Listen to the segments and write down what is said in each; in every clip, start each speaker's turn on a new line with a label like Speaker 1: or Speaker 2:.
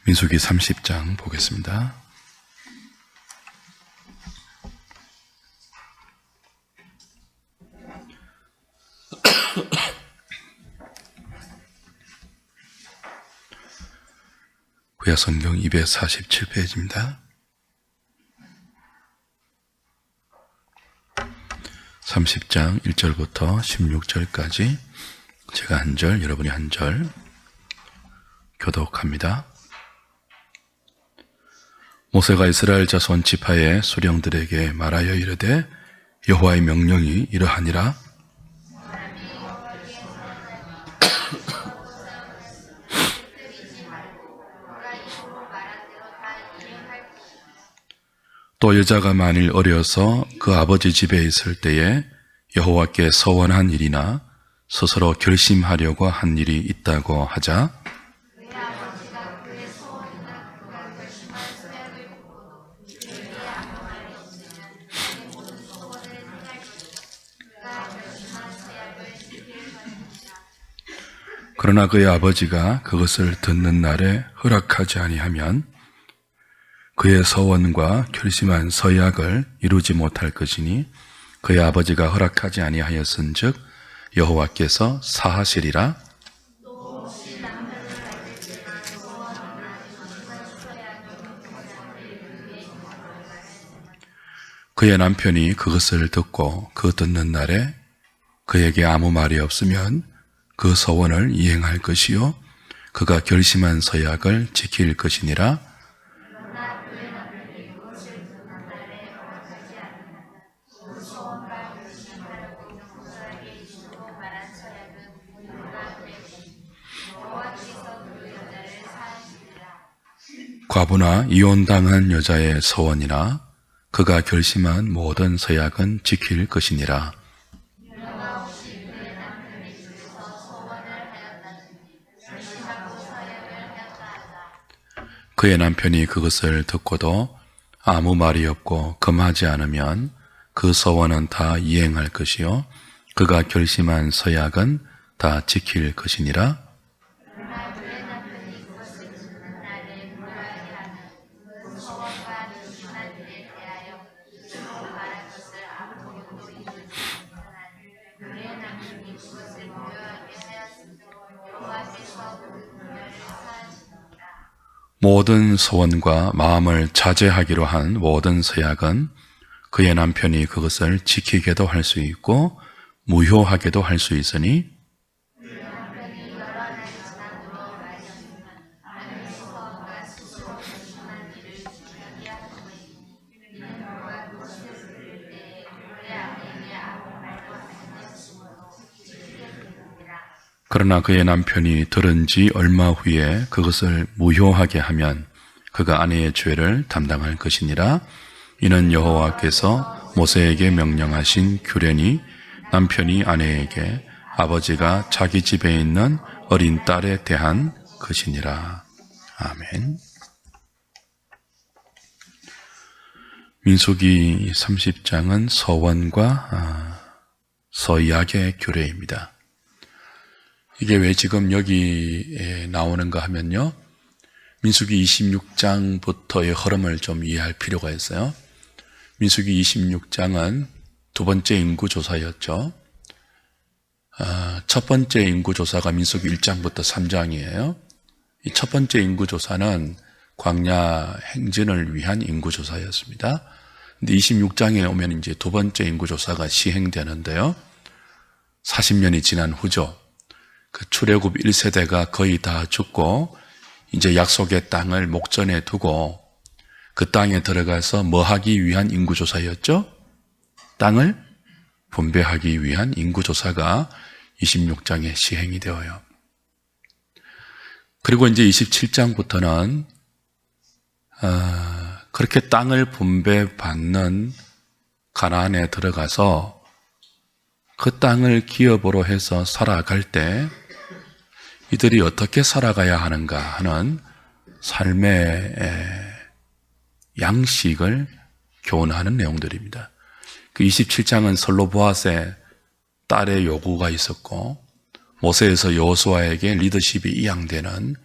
Speaker 1: 민수기 30장 보겠습니다. 구약성경 247페이지입니다. 30장 1절부터 16절까지 제가 한 절, 여러분이 한 절 교독합니다. 모세가 이스라엘 자손 지파의 수령들에게 말하여 이르되 여호와의 명령이 이러하니라. 또 여자가 만일 어려서 그 아버지 집에 있을 때에 여호와께 서원한 일이나 스스로 결심하려고 한 일이 있다고 하자 그러나 그의 아버지가 그것을 듣는 날에 허락하지 아니하면 그의 서원과 결심한 서약을 이루지 못할 것이니 그의 아버지가 허락하지 아니하였은즉 여호와께서 사하시리라. 그의 남편이 그것을 듣고 그 듣는 날에 그에게 아무 말이 없으면 그 서원을 이행할 것이요 그가 결심한 서약을 지킬 것이니라. 과부나 이혼당한 여자의 서원이나 그가 결심한 모든 서약은 지킬 것이니라. 그의 남편이 그것을 듣고도 아무 말이 없고 금하지 않으면 그 서원은 다 이행할 것이요 그가 결심한 서약은 다 지킬 것이니라. 모든 서원과 마음을 자제하기로 한 모든 서약은 그의 남편이 그것을 지키게도 할 수 있고 무효하게도 할 수 있으니 그러나 그의 남편이 들은 지 얼마 후에 그것을 무효하게 하면 그가 아내의 죄를 담당할 것이니라. 이는 여호와께서 모세에게 명령하신 규례니 남편이 아내에게 아버지가 자기 집에 있는 어린 딸에 대한 것이니라. 아멘. 민수기 30장은 서원과 서약의 규례입니다. 이게 왜 지금 여기에 나오는가 하면요. 민수기 26장부터의 흐름을 좀 이해할 필요가 있어요. 민수기 26장은 두 번째 인구조사였죠. 첫 번째 인구조사가 민수기 1장부터 3장이에요. 이 첫 번째 인구조사는 광야 행진을 위한 인구조사였습니다. 근데 26장에 오면 이제 두 번째 인구조사가 시행되는데요. 40년이 지난 후죠. 그 출애굽 1세대가 거의 다 죽고 이제 약속의 땅을 목전에 두고 그 땅에 들어가서 뭐 하기 위한 인구조사였죠? 땅을 분배하기 위한 인구조사가 26장에 시행이 되어요. 그리고 이제 27장부터는 그렇게 땅을 분배받는 가나안에 들어가서 그 땅을 기업으로 해서 살아갈 때 이들이 어떻게 살아가야 하는가 하는 삶의 양식을 교훈하는 내용들입니다. 그 27장은 슬로보앗의 딸의 요구가 있었고 모세에서 여호수아에게 리더십이 이양되는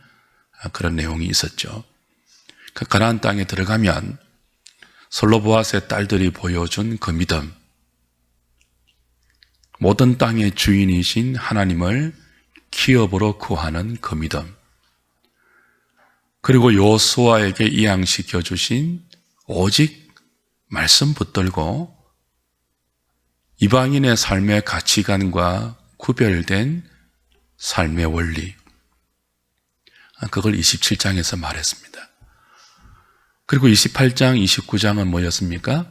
Speaker 1: 그런 내용이 있었죠. 그 가나안 땅에 들어가면 솔로보앗의 딸들이 보여준 그 믿음, 모든 땅의 주인이신 하나님을 기업으로 구하는 그 믿음, 그리고 여호수아에게 이양시켜 주신 오직 말씀 붙들고 이방인의 삶의 가치관과 구별된 삶의 원리, 그걸 27장에서 말했습니다. 그리고 28장, 29장은 뭐였습니까?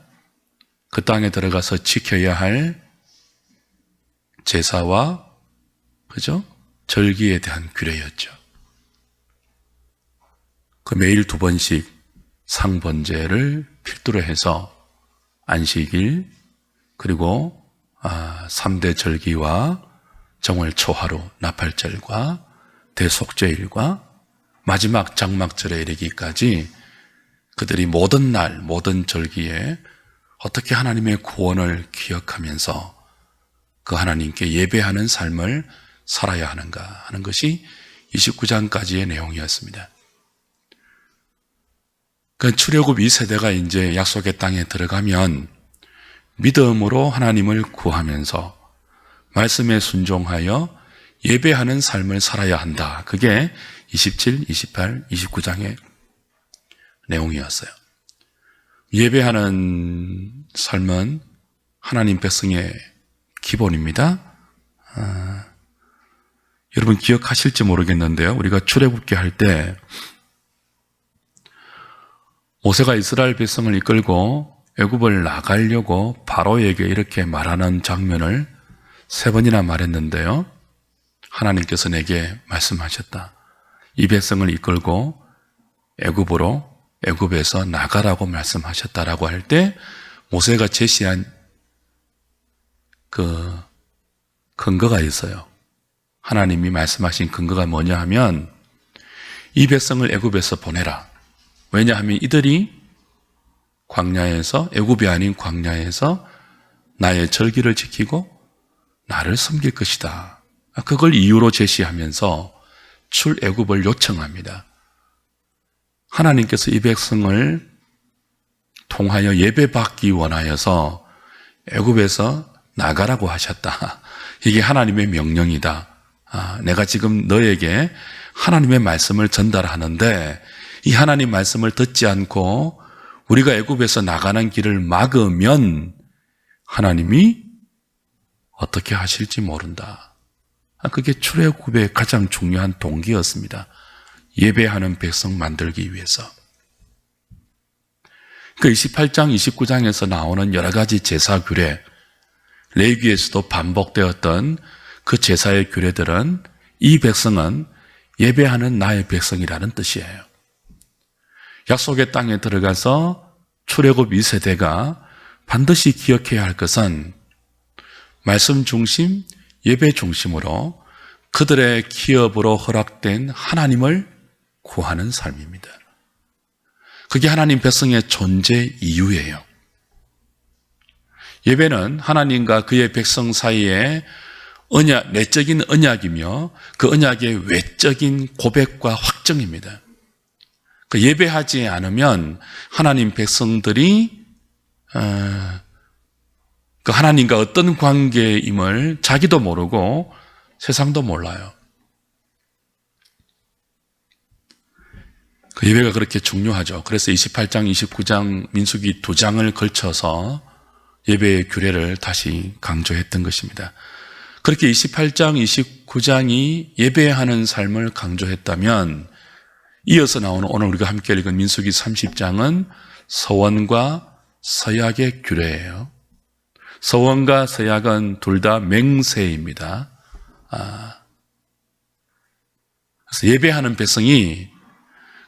Speaker 1: 그 땅에 들어가서 지켜야 할 제사와 그죠? 절기에 대한 규례였죠. 그 매일 2번씩 상번제를 필두로 해서 안식일 그리고 3대 절기와 정월 초하루 나팔절과 대속죄일과 마지막 장막절에 이르기까지 그들이 모든 날 모든 절기에 어떻게 하나님의 구원을 기억하면서 그 하나님께 예배하는 삶을 살아야 하는가 하는 것이 29장까지의 내용이었습니다. 그 출애굽 2세대가 이제 약속의 땅에 들어가면 믿음으로 하나님을 구하면서 말씀에 순종하여 예배하는 삶을 살아야 한다. 그게 27, 28, 29장의 내용이었어요. 예배하는 삶은 하나님 백성의 기본입니다. 여러분 기억하실지 모르겠는데요. 우리가 출애굽기 할 때 모세가 이스라엘 백성을 이끌고 애굽을 나가려고 바로에게 이렇게 말하는 장면을 3번이나 말했는데요. 하나님께서 내게 말씀하셨다. 이 백성을 이끌고 애굽에서 나가라고 말씀하셨다라고 할 때 모세가 제시한 그 근거가 있어요. 하나님이 말씀하신 근거가 뭐냐 하면 이 백성을 애굽에서 보내라. 왜냐하면 이들이 광야에서 애굽이 아닌 광야에서 나의 절기를 지키고 나를 섬길 것이다. 그걸 이유로 제시하면서 출애굽을 요청합니다. 하나님께서 이 백성을 통하여 예배받기 원하여서 애굽에서 나가라고 하셨다. 이게 하나님의 명령이다. 내가 지금 너에게 하나님의 말씀을 전달하는데 이 하나님 말씀을 듣지 않고 우리가 애굽에서 나가는 길을 막으면 하나님이 어떻게 하실지 모른다. 그게 출애굽의 가장 중요한 동기였습니다. 예배하는 백성 만들기 위해서. 그 28장, 29장에서 나오는 여러 가지 제사 규례, 레위기에서도 반복되었던 그 제사의 규례들은 이 백성은 예배하는 나의 백성이라는 뜻이에요. 약속의 땅에 들어가서 출애굽 2세대가 반드시 기억해야 할 것은 말씀 중심, 예배 중심으로 그들의 기업으로 허락된 하나님을 구하는 삶입니다. 그게 하나님 백성의 존재 이유예요. 예배는 하나님과 그의 백성 사이에 내적인 언약이며 그 언약의 외적인 고백과 확정입니다. 그 예배하지 않으면 하나님 백성들이 그 하나님과 어떤 관계임을 자기도 모르고 세상도 몰라요. 그 예배가 그렇게 중요하죠. 그래서 28장, 29장, 민수기 2장을 걸쳐서 예배의 규례를 다시 강조했던 것입니다. 그렇게 28장, 29장이 예배하는 삶을 강조했다면 이어서 나오는 오늘 우리가 함께 읽은 민수기 30장은 서원과 서약의 규례예요. 서원과 서약은 둘 다 맹세입니다. 그래서 예배하는 백성이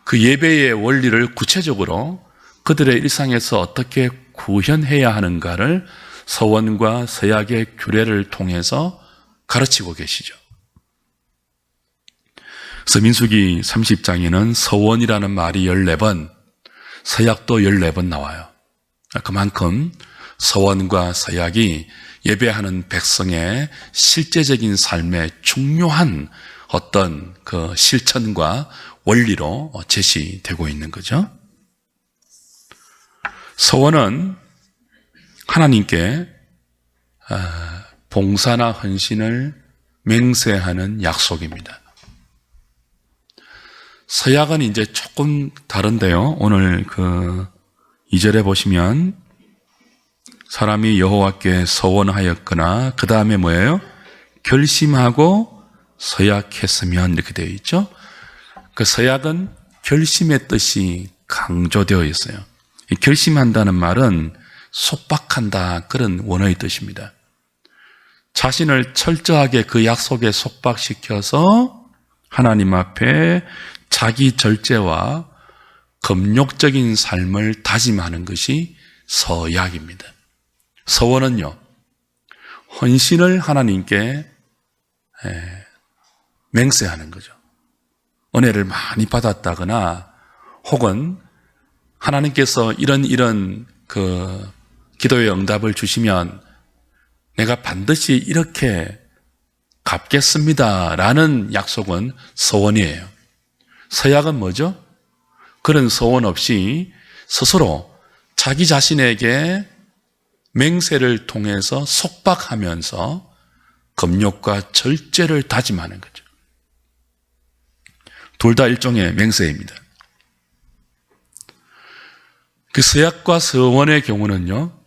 Speaker 1: 그 예배의 원리를 구체적으로 그들의 일상에서 어떻게 구현해야 하는가를 서원과 서약의 규례를 통해서 가르치고 계시죠. 그래서 민수기 30장에는 서원이라는 말이 14번, 서약도 14번 나와요. 그만큼 서원과 서약이 예배하는 백성의 실제적인 삶의 중요한 어떤 그 실천과 원리로 제시되고 있는 거죠. 서원은 하나님께 봉사나 헌신을 맹세하는 약속입니다. 서약은 이제 조금 다른데요. 오늘 그 2절에 보시면 사람이 여호와께 서원하였거나 그 다음에 뭐예요? 결심하고 서약했으면 이렇게 되어 있죠. 그 서약은 결심의 뜻이 강조되어 있어요. 이 결심한다는 말은 속박한다, 그런 원어의 뜻입니다. 자신을 철저하게 그 약속에 속박시켜서 하나님 앞에 자기 절제와 금욕적인 삶을 다짐하는 것이 서약입니다. 서원은요, 헌신을 하나님께 맹세하는 거죠. 은혜를 많이 받았다거나 혹은 하나님께서 이런 그 기도의 응답을 주시면 내가 반드시 이렇게 갚겠습니다라는 약속은 서원이에요. 서약은 뭐죠? 그런 서원 없이 스스로 자기 자신에게 맹세를 통해서 속박하면서 금욕과 절제를 다짐하는 거죠. 둘 다 일종의 맹세입니다. 그 서약과 서원의 경우는요,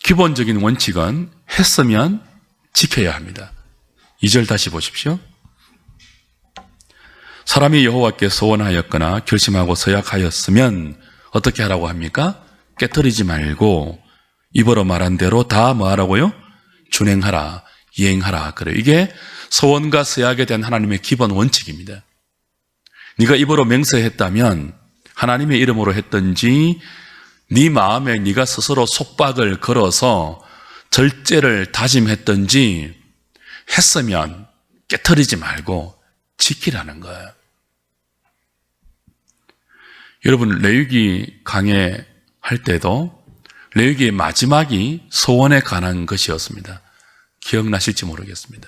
Speaker 1: 기본적인 원칙은 했으면 지켜야 합니다. 2절 다시 보십시오. 사람이 여호와께 서원하였거나 결심하고 서약하였으면 어떻게 하라고 합니까? 깨트리지 말고 입으로 말한 대로 다 뭐하라고요? 준행하라, 이행하라. 그래요. 이게 서원과 서약에 대한 하나님의 기본 원칙입니다. 네가 입으로 맹세했다면 하나님의 이름으로 했든지 네 마음에 네가 스스로 속박을 걸어서 절제를 다짐했든지 했으면 깨트리지 말고 지키라는 거예요. 여러분, 레위기 강해할 때도 레위기의 마지막이 소원에 관한 것이었습니다. 기억나실지 모르겠습니다.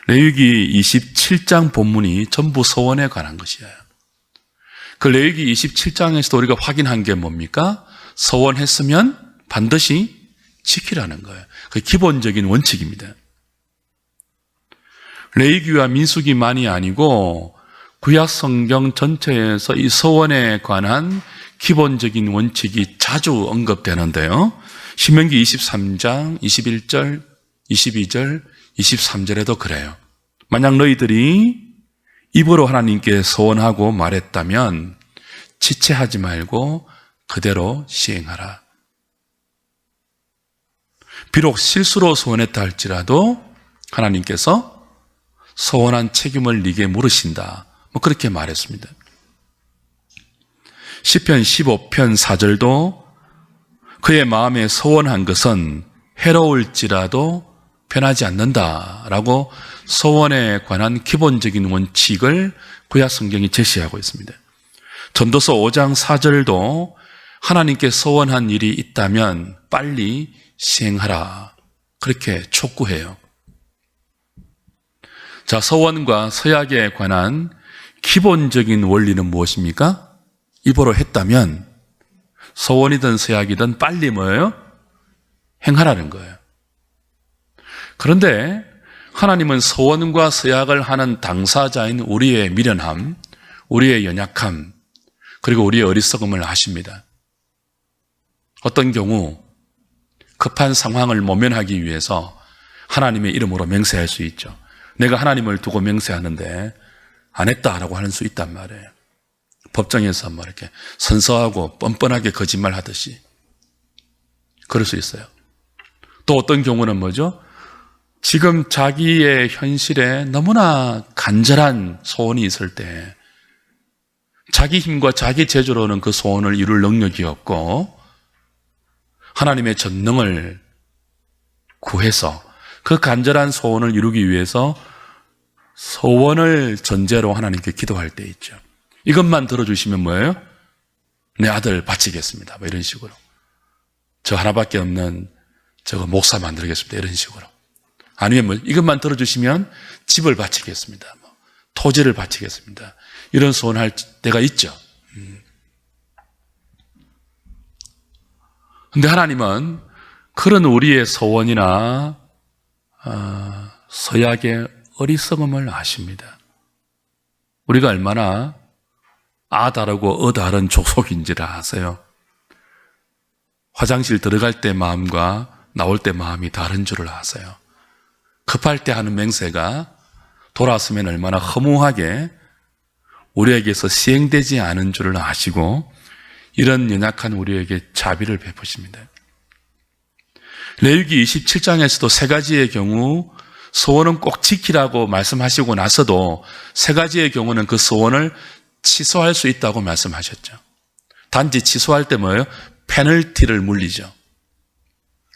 Speaker 1: 레위기 27장 본문이 전부 소원에 관한 것이에요. 그 레위기 27장에서도 우리가 확인한 게 뭡니까? 서원했으면 반드시 지키라는 거예요. 그 기본적인 원칙입니다. 레위기와 민수기만이 아니고 구약 성경 전체에서 이 서원에 관한 기본적인 원칙이 자주 언급되는데요. 신명기 23장 21절, 22절, 23절에도 그래요. 만약 너희들이 입으로 하나님께 서원하고 말했다면 지체하지 말고 그대로 시행하라. 비록 실수로 서원했다 할지라도 하나님께서 서원한 책임을 네게 물으신다. 그렇게 말했습니다. 시편 15편 4절도 그의 마음에 서원한 것은 해로울지라도 변하지 않는다라고 서원에 관한 기본적인 원칙을 구약 성경이 제시하고 있습니다. 전도서 5장 4절도 하나님께 서원한 일이 있다면 빨리 시행하라, 그렇게 촉구해요. 자, 서원과 서약에 관한 기본적인 원리는 무엇입니까? 입으로 했다면 서원이든 서약이든 빨리 뭐예요? 행하라는 거예요. 그런데 하나님은 서원과 서약을 하는 당사자인 우리의 미련함, 우리의 연약함, 그리고 우리의 어리석음을 아십니다. 어떤 경우 급한 상황을 모면하기 위해서 하나님의 이름으로 맹세할 수 있죠. 내가 하나님을 두고 맹세하는데 안 했다라고 할 수 있단 말이에요. 법정에서 뭐 이렇게 선서하고 뻔뻔하게 거짓말하듯이 그럴 수 있어요. 또 어떤 경우는 뭐죠? 지금 자기의 현실에 너무나 간절한 소원이 있을 때 자기 힘과 자기 재주로는 그 소원을 이룰 능력이 없고 하나님의 전능을 구해서 그 간절한 소원을 이루기 위해서 소원을 전제로 하나님께 기도할 때 있죠. 이것만 들어주시면 뭐예요? 내 아들 바치겠습니다. 뭐 이런 식으로. 저 하나밖에 없는 저거 목사 만들겠습니다. 이런 식으로. 아니면 뭐 이것만 들어주시면 집을 바치겠습니다. 뭐 토지를 바치겠습니다. 이런 소원할 때가 있죠. 근데 하나님은 그런 우리의 소원이나 서약의 어리석음을 아십니다. 우리가 얼마나 다르고 다른 족속인지를 아세요. 화장실 들어갈 때 마음과 나올 때 마음이 다른 줄을 아세요. 급할 때 하는 맹세가 돌아서면 얼마나 허무하게 우리에게서 시행되지 않은 줄을 아시고 이런 연약한 우리에게 자비를 베푸십니다. 레위기 27장에서도 세 가지의 경우 소원은 꼭 지키라고 말씀하시고 나서도 세 가지의 경우는 그 소원을 취소할 수 있다고 말씀하셨죠. 단지 취소할 때 뭐예요? 페널티를 물리죠.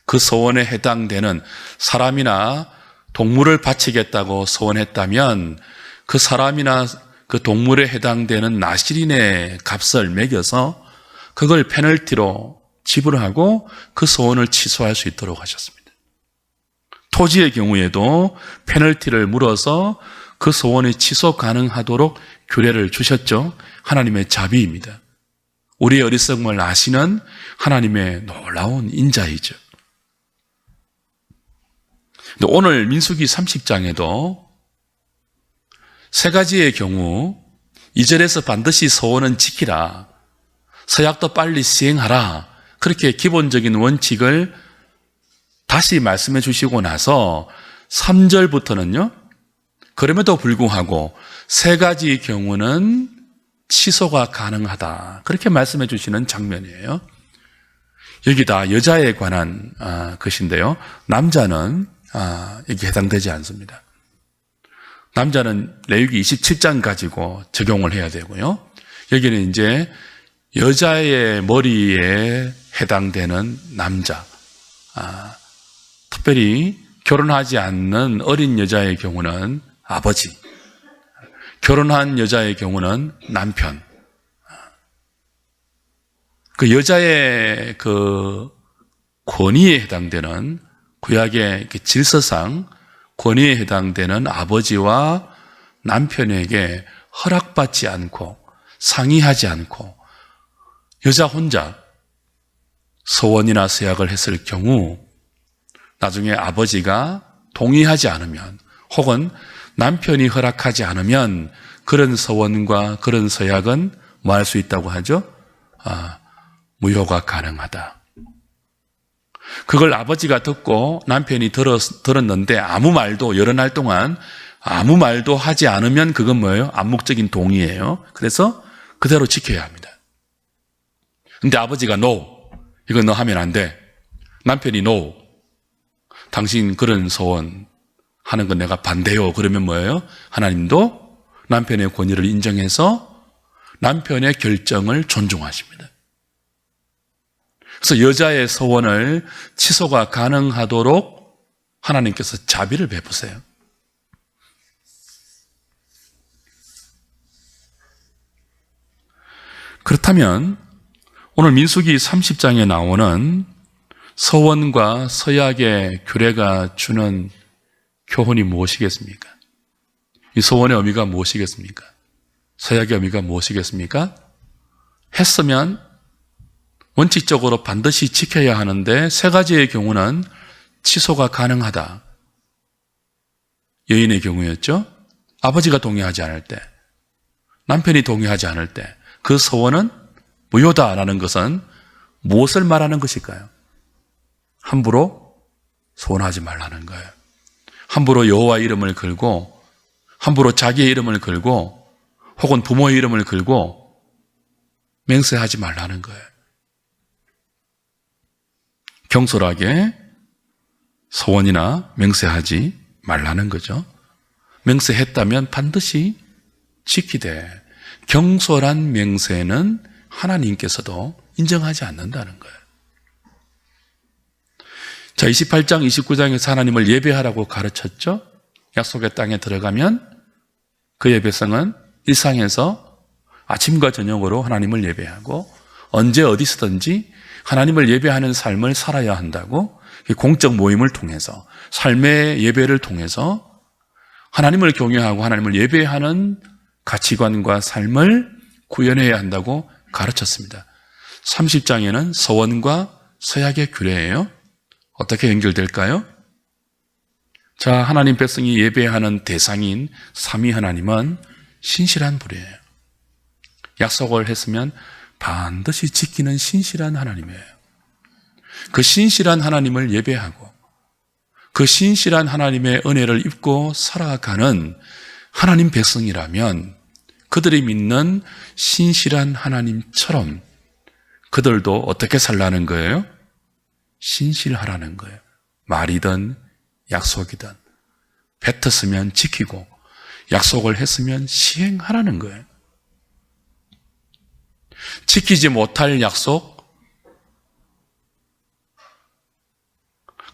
Speaker 1: 그 소원에 해당되는 사람이나 동물을 바치겠다고 소원했다면 그 사람이나 그 동물에 해당되는 나실인의 값을 매겨서 그걸 페널티로 지불하고 그 소원을 취소할 수 있도록 하셨습니다. 토지의 경우에도 페널티를 물어서 그 소원이 취소 가능하도록 규례를 주셨죠. 하나님의 자비입니다. 우리의 어리석음을 아시는 하나님의 놀라운 인자이죠. 오늘 민수기 30장에도 세 가지의 경우 2절에서 반드시 소원은 지키라, 서약도 빨리 시행하라, 그렇게 기본적인 원칙을 다시 말씀해 주시고 나서 3절부터는요, 그럼에도 불구하고 세 가지 경우는 취소가 가능하다, 그렇게 말씀해 주시는 장면이에요. 여기 다 여자에 관한 것인데요, 남자는 여기 해당되지 않습니다. 남자는 레위기 27장 가지고 적용을 해야 되고요, 여기는 이제 여자의 머리에 해당되는 남자, 특별히 결혼하지 않는 어린 여자의 경우는 아버지, 결혼한 여자의 경우는 남편. 그 여자의 그 권위에 해당되는, 구약의 질서상 권위에 해당되는 아버지와 남편에게 허락받지 않고 상의하지 않고 여자 혼자 소원이나 서약을 했을 경우 나중에 아버지가 동의하지 않으면 혹은 남편이 허락하지 않으면 그런 서원과 그런 서약은 뭐 할 수 있다고 하죠? 무효가 가능하다. 그걸 아버지가 듣고 남편이 들었는데 아무 말도 여러 날 동안 아무 말도 하지 않으면 그건 뭐예요? 암묵적인 동의예요. 그래서 그대로 지켜야 합니다. 근데 아버지가 no, 이거 너 하면 안 돼. 남편이 no, 당신 그런 소원 하는 건 내가 반대요. 그러면 뭐예요? 하나님도 남편의 권위를 인정해서 남편의 결정을 존중하십니다. 그래서 여자의 소원을 취소가 가능하도록 하나님께서 자비를 베푸세요. 그렇다면 오늘 민수기 30장에 나오는 서원과 서약의 규례가 주는 교훈이 무엇이겠습니까? 이 서원의 의미가 무엇이겠습니까? 서약의 의미가 무엇이겠습니까? 했으면 원칙적으로 반드시 지켜야 하는데 세 가지의 경우는 취소가 가능하다. 여인의 경우였죠. 아버지가 동의하지 않을 때, 남편이 동의하지 않을 때 그 서원은 무효다라는 것은 무엇을 말하는 것일까요? 함부로 소원하지 말라는 거예요. 함부로 여호와 이름을 걸고, 함부로 자기의 이름을 걸고, 혹은 부모의 이름을 걸고 맹세하지 말라는 거예요. 경솔하게 소원이나 맹세하지 말라는 거죠. 맹세했다면 반드시 지키되 경솔한 맹세는 하나님께서도 인정하지 않는다는 거예요. 자, 28장, 29장에서 하나님을 예배하라고 가르쳤죠. 약속의 땅에 들어가면 그 예배성은 일상에서 아침과 저녁으로 하나님을 예배하고 언제 어디서든지 하나님을 예배하는 삶을 살아야 한다고, 공적 모임을 통해서 삶의 예배를 통해서 하나님을 경외하고 하나님을 예배하는 가치관과 삶을 구현해야 한다고 가르쳤습니다. 30장에는 서원과 서약의 규례예요. 어떻게 연결될까요? 자, 하나님 백성이 예배하는 대상인 삼위 하나님은 신실한 분이에요. 약속을 했으면 반드시 지키는 신실한 하나님이에요. 그 신실한 하나님을 예배하고 그 신실한 하나님의 은혜를 입고 살아가는 하나님 백성이라면 그들이 믿는 신실한 하나님처럼 그들도 어떻게 살라는 거예요? 신실하라는 거예요. 말이든 약속이든 뱉었으면 지키고 약속을 했으면 시행하라는 거예요. 지키지 못할 약속,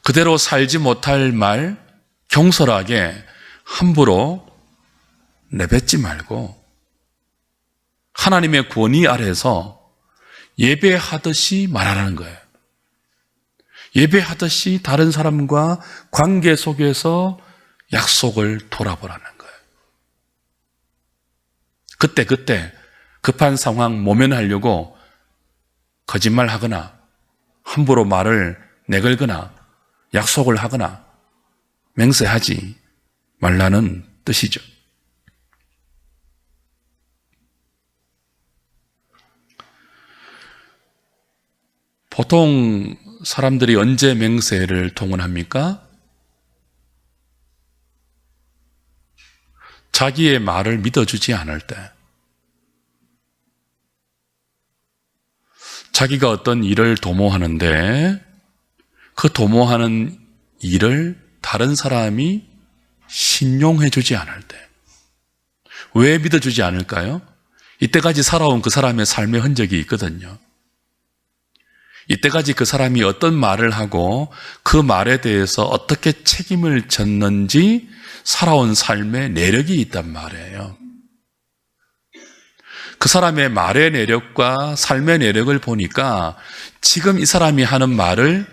Speaker 1: 그대로 살지 못할 말 경솔하게 함부로 내뱉지 말고 하나님의 권위 아래에서 예배하듯이 말하라는 거예요. 예배하듯이 다른 사람과 관계 속에서 약속을 돌아보라는 거예요. 그때 급한 상황 모면하려고 거짓말하거나 함부로 말을 내걸거나 약속을 하거나 맹세하지 말라는 뜻이죠. 보통 사람들이 언제 맹세를 동원합니까? 자기의 말을 믿어주지 않을 때, 자기가 어떤 일을 도모하는데 그 도모하는 일을 다른 사람이 신용해주지 않을 때. 왜 믿어주지 않을까요? 이때까지 살아온 그 사람의 삶의 흔적이 있거든요. 이때까지 그 사람이 어떤 말을 하고 그 말에 대해서 어떻게 책임을 졌는지 살아온 삶의 내력이 있단 말이에요. 그 사람의 말의 내력과 삶의 내력을 보니까 지금 이 사람이 하는 말을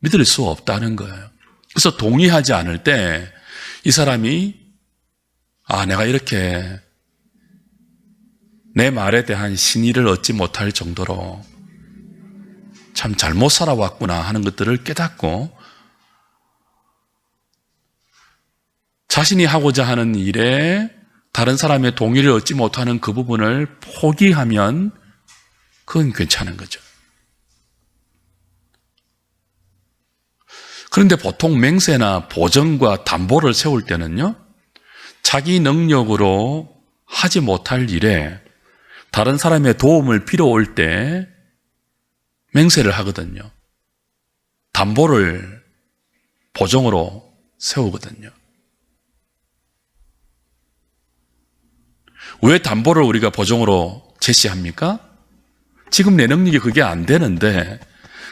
Speaker 1: 믿을 수 없다는 거예요. 그래서 동의하지 않을 때 이 사람이 내가 이렇게 내 말에 대한 신의를 얻지 못할 정도로 참 잘못 살아왔구나 하는 것들을 깨닫고 자신이 하고자 하는 일에 다른 사람의 동의를 얻지 못하는 그 부분을 포기하면 그건 괜찮은 거죠. 그런데 보통 맹세나 보증과 담보를 세울 때는요, 자기 능력으로 하지 못할 일에 다른 사람의 도움을 필요 올 때 맹세를 하거든요. 담보를 보증으로 세우거든요. 왜 담보를 우리가 보증으로 제시합니까? 지금 내 능력이 그게 안 되는데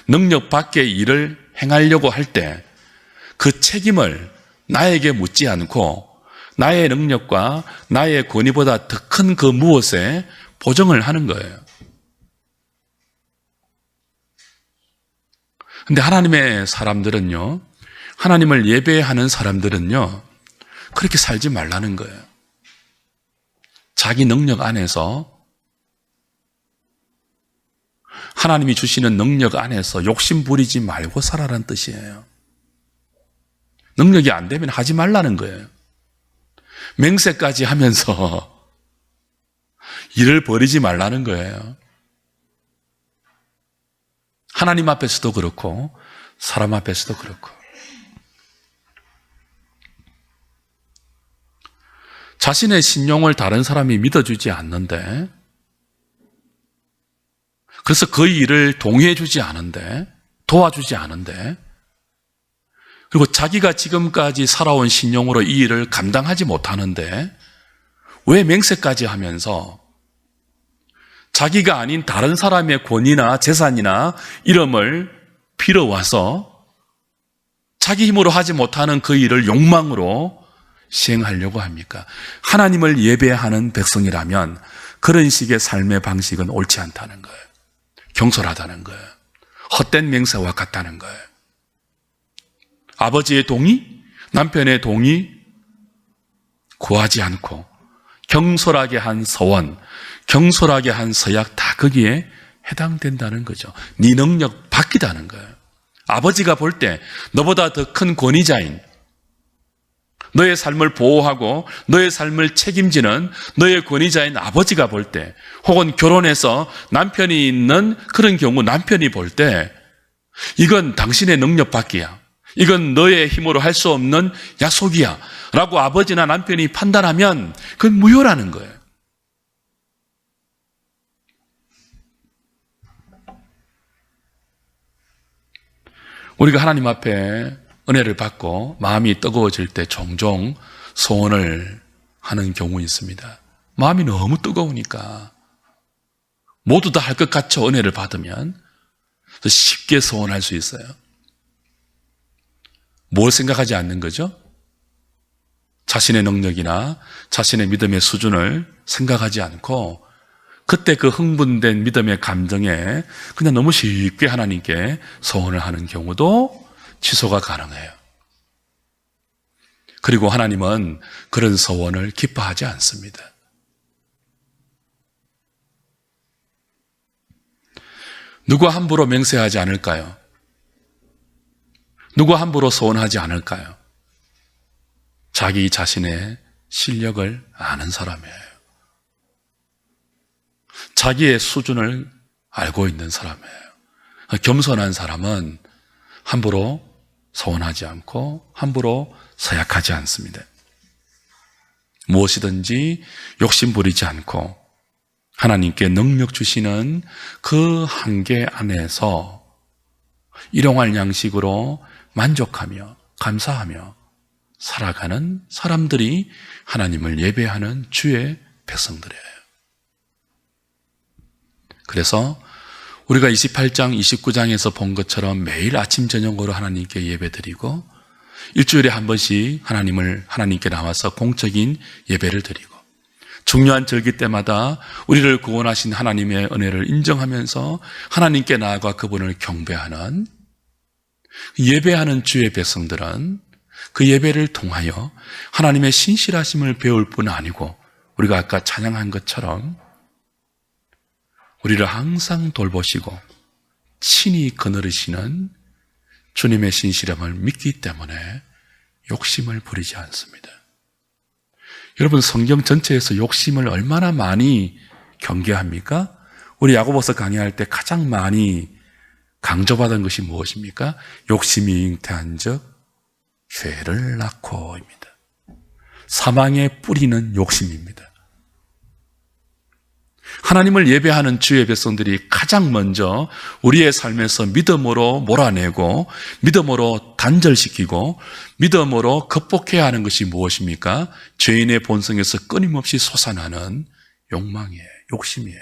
Speaker 1: 능력 밖의 일을 행하려고 할 때 그 책임을 나에게 묻지 않고 나의 능력과 나의 권위보다 더 큰 그 무엇에 보증을 하는 거예요. 근데 하나님의 사람들은요, 하나님을 예배하는 사람들은요, 그렇게 살지 말라는 거예요. 자기 능력 안에서, 하나님이 주시는 능력 안에서 욕심 부리지 말고 살아라는 뜻이에요. 능력이 안 되면 하지 말라는 거예요. 맹세까지 하면서 일을 버리지 말라는 거예요. 하나님 앞에서도 그렇고 사람 앞에서도 그렇고. 자신의 신용을 다른 사람이 믿어주지 않는데, 그래서 그 일을 동의해주지 않은데, 도와주지 않은데, 그리고 자기가 지금까지 살아온 신용으로 이 일을 감당하지 못하는데 왜 맹세까지 하면서 자기가 아닌 다른 사람의 권위나 재산이나 이름을 빌어와서 자기 힘으로 하지 못하는 그 일을 욕망으로 시행하려고 합니까? 하나님을 예배하는 백성이라면 그런 식의 삶의 방식은 옳지 않다는 거예요. 경솔하다는 거예요. 헛된 맹세와 같다는 거예요. 아버지의 동의, 남편의 동의, 구하지 않고 경솔하게 한 서원, 경솔하게 한 서약 다 거기에 해당된다는 거죠. 네 능력 바뀌다는 거예요. 아버지가 볼 때 너보다 더 큰 권위자인, 너의 삶을 보호하고 너의 삶을 책임지는 너의 권위자인 아버지가 볼 때, 혹은 결혼해서 남편이 있는 그런 경우 남편이 볼 때, 이건 당신의 능력 밖이야, 이건 너의 힘으로 할 수 없는 약속이야 라고 아버지나 남편이 판단하면 그건 무효라는 거예요. 우리가 하나님 앞에 은혜를 받고 마음이 뜨거워질 때 종종 소원을 하는 경우 있습니다. 마음이 너무 뜨거우니까 모두 다 할 것 같죠. 은혜를 받으면 쉽게 소원할 수 있어요. 뭘 생각하지 않는 거죠? 자신의 능력이나 자신의 믿음의 수준을 생각하지 않고 그때 그 흥분된 믿음의 감정에 그냥 너무 쉽게 하나님께 소원을 하는 경우도 취소가 가능해요. 그리고 하나님은 그런 소원을 기뻐하지 않습니다. 누가 함부로 맹세하지 않을까요? 누가 함부로 소원하지 않을까요? 자기 자신의 실력을 아는 사람이에요. 자기의 수준을 알고 있는 사람이에요. 겸손한 사람은 함부로 소원하지 않고 함부로 서약하지 않습니다. 무엇이든지 욕심 부리지 않고 하나님께 능력 주시는 그 한계 안에서 일용할 양식으로 만족하며 감사하며 살아가는 사람들이 하나님을 예배하는 주의 백성들이에요. 그래서 우리가 28장, 29장에서 본 것처럼 매일 아침 저녁으로 하나님께 예배드리고 일주일에 한 번씩 하나님께 나와서 공적인 예배를 드리고 중요한 절기 때마다 우리를 구원하신 하나님의 은혜를 인정하면서 하나님께 나아가 그분을 경배하는 예배하는 주의 백성들은 그 예배를 통하여 하나님의 신실하심을 배울 뿐 아니고 우리가 아까 찬양한 것처럼 우리를 항상 돌보시고 친히 거느리시는 주님의 신실함을 믿기 때문에 욕심을 부리지 않습니다. 여러분, 성경 전체에서 욕심을 얼마나 많이 경계합니까? 우리 야고보서 강의할 때 가장 많이 강조받은 것이 무엇입니까? 욕심이 잉태한 즉 죄를 낳고입니다. 사망의 뿌리는 욕심입니다. 하나님을 예배하는 주의 백성들이 가장 먼저 우리의 삶에서 믿음으로 몰아내고 믿음으로 단절시키고 믿음으로 극복해야 하는 것이 무엇입니까? 죄인의 본성에서 끊임없이 솟아나는 욕망이에요. 욕심이에요.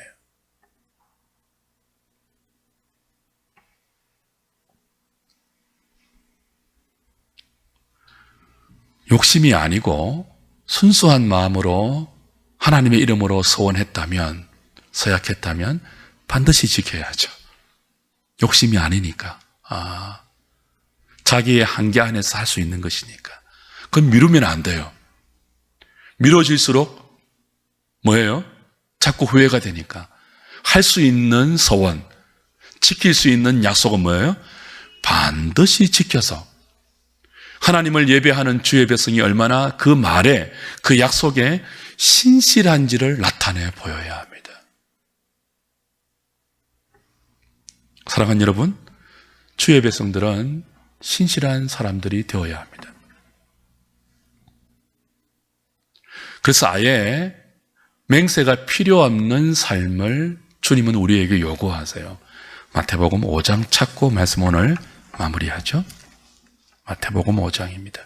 Speaker 1: 욕심이 아니고 순수한 마음으로 하나님의 이름으로 소원했다면, 서약했다면 반드시 지켜야죠. 욕심이 아니니까. 자기의 한계 안에서 할 수 있는 것이니까. 그건 미루면 안 돼요. 미뤄질수록 뭐예요? 자꾸 후회가 되니까. 할 수 있는 소원, 지킬 수 있는 약속은 뭐예요? 반드시 지켜서 하나님을 예배하는 주의 백성이 얼마나 그 말에, 그 약속에 신실한지를 나타내 보여야 합니다. 사랑하는 여러분, 주의 백성들은 신실한 사람들이 되어야 합니다. 그래서 아예 맹세가 필요 없는 삶을 주님은 우리에게 요구하세요. 마태복음 5장 찾고 말씀 오늘 마무리하죠. 마태복음 5장입니다.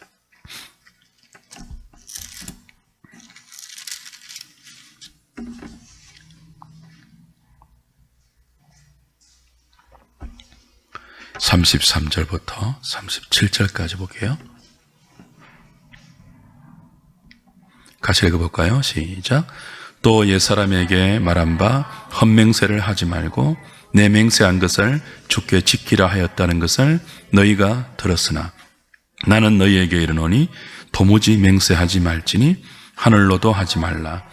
Speaker 1: (33절부터) (37절까지) 볼게요. 같이 읽어볼까요? 시작. 또 옛사람에게 말한 바 헛맹세를 하지 말고 내 맹세한 것을 주께 지키라 하였다는 것을 너희가 들었으나 나는 너희에게 이르노니 도무지 맹세하지 말지니 하늘로도 하지 말라.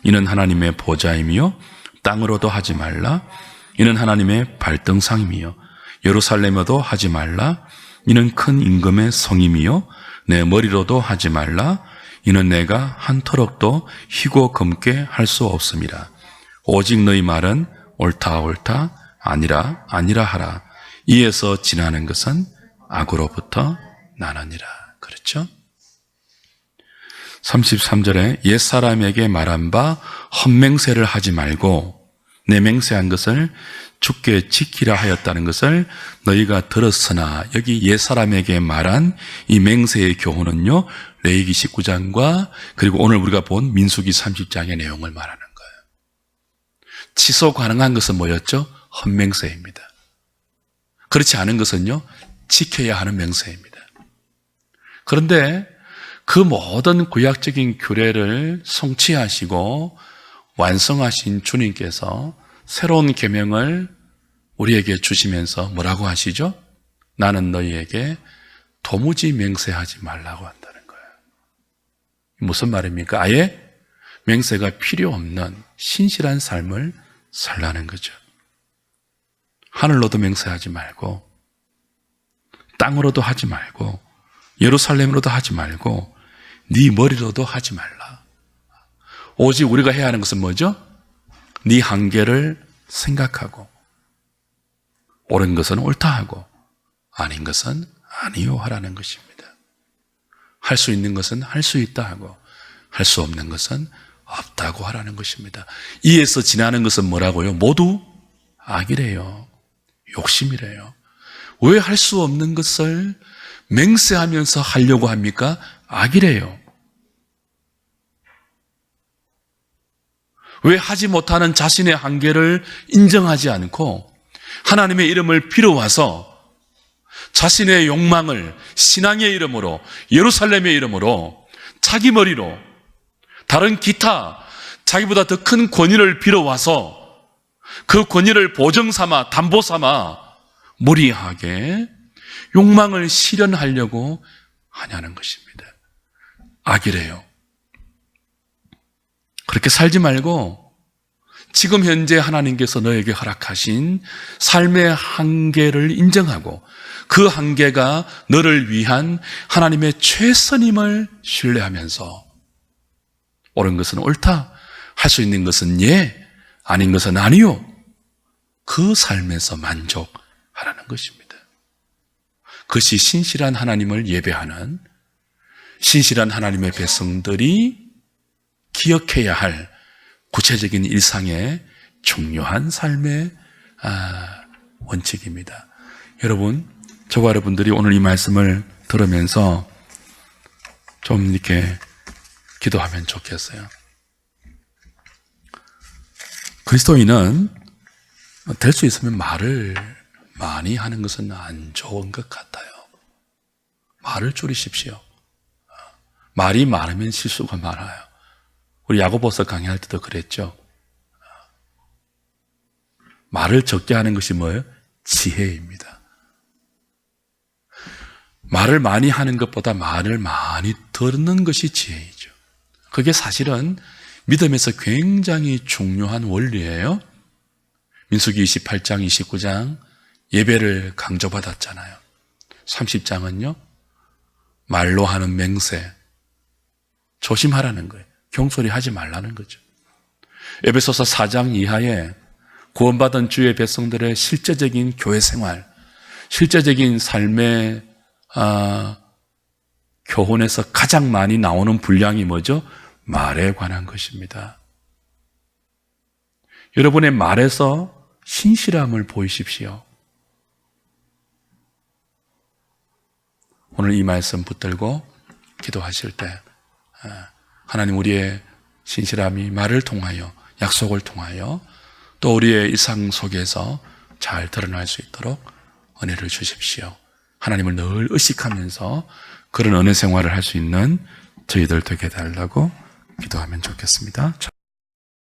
Speaker 1: 이는 하나님의 보좌임이요 땅으로도 하지 말라. 이는 하나님의 발등상임이요 예루살렘에도 하지 말라. 이는 큰 임금의 성임이요 내 머리로도 하지 말라. 이는 내가 한 터럭도 희고 검게 할 수 없음이라. 오직 너희 말은 옳다 옳다 아니라 아니라 하라. 이에서 지나는 것은 악으로부터 나느니라. 그렇죠? 33절에 옛사람에게 말한 바 헛맹세를 하지 말고 내 맹세한 것을 주께 지키라 하였다는 것을 너희가 들었으나, 여기 옛사람에게 말한 이 맹세의 교훈은요 레위기 19장과 그리고 오늘 우리가 본 민수기 30장의 내용을 말하는 거예요. 취소 가능한 것은 뭐였죠? 헛맹세입니다. 그렇지 않은 것은요 지켜야 하는 맹세입니다. 그런데 그 모든 구약적인 규례를 성취하시고 완성하신 주님께서 새로운 계명을 우리에게 주시면서 뭐라고 하시죠? 나는 너희에게 도무지 맹세하지 말라고 한다는 거예요. 무슨 말입니까? 아예 맹세가 필요 없는 신실한 삶을 살라는 거죠. 하늘로도 맹세하지 말고 땅으로도 하지 말고 예루살렘으로도 하지 말고 네 머리로도 하지 말라. 오직 우리가 해야 하는 것은 뭐죠? 네 한계를 생각하고 옳은 것은 옳다 하고 아닌 것은 아니요 하라는 것입니다. 할 수 있는 것은 할 수 있다 하고 할 수 없는 것은 없다고 하라는 것입니다. 이에서 지나는 것은 뭐라고요? 모두 악이래요. 욕심이래요. 왜 할 수 없는 것을 맹세하면서 하려고 합니까? 악이래요. 왜 하지 못하는 자신의 한계를 인정하지 않고 하나님의 이름을 빌어와서 자신의 욕망을 신앙의 이름으로, 예루살렘의 이름으로, 자기 머리로, 다른 기타 자기보다 더 큰 권위를 빌어와서 그 권위를 보증 삼아, 담보 삼아 무리하게 욕망을 실현하려고 하냐는 것입니다. 악이래요. 그렇게 살지 말고 지금 현재 하나님께서 너에게 허락하신 삶의 한계를 인정하고 그 한계가 너를 위한 하나님의 최선임을 신뢰하면서 옳은 것은 옳다, 할 수 있는 것은 예, 아닌 것은 아니요, 그 삶에서 만족하라는 것입니다. 그것이 신실한 하나님을 예배하는 신실한 하나님의 백성들이 기억해야 할 구체적인 일상의 중요한 삶의 원칙입니다. 여러분, 저와 여러분들이 오늘 이 말씀을 들으면서 좀 이렇게 기도하면 좋겠어요. 그리스도인은 될 수 있으면 말을 많이 하는 것은 안 좋은 것 같아요. 말을 줄이십시오. 말이 많으면 실수가 많아요. 우리 야고보서 강의할 때도 그랬죠. 말을 적게 하는 것이 뭐예요? 지혜입니다. 말을 많이 하는 것보다 말을 많이 듣는 것이 지혜이죠. 그게 사실은 믿음에서 굉장히 중요한 원리예요. 민수기 28장, 29장 예배를 강조받았잖아요. 30장은요 말로 하는 맹세, 조심하라는 거예요. 경솔히 하지 말라는 거죠. 에베소서 4장 이하에 구원받은 주의 백성들의 실제적인 교회 생활, 실제적인 삶의 교훈에서 가장 많이 나오는 분량이 뭐죠? 말에 관한 것입니다. 여러분의 말에서 신실함을 보이십시오. 오늘 이 말씀 붙들고 기도하실 때 하나님, 우리의 신실함이 말을 통하여, 약속을 통하여 또 우리의 일상 속에서 잘 드러날 수 있도록 은혜를 주십시오. 하나님을 늘 의식하면서 그런 은혜 생활을 할 수 있는 저희들 되게 해달라고 기도하면 좋겠습니다.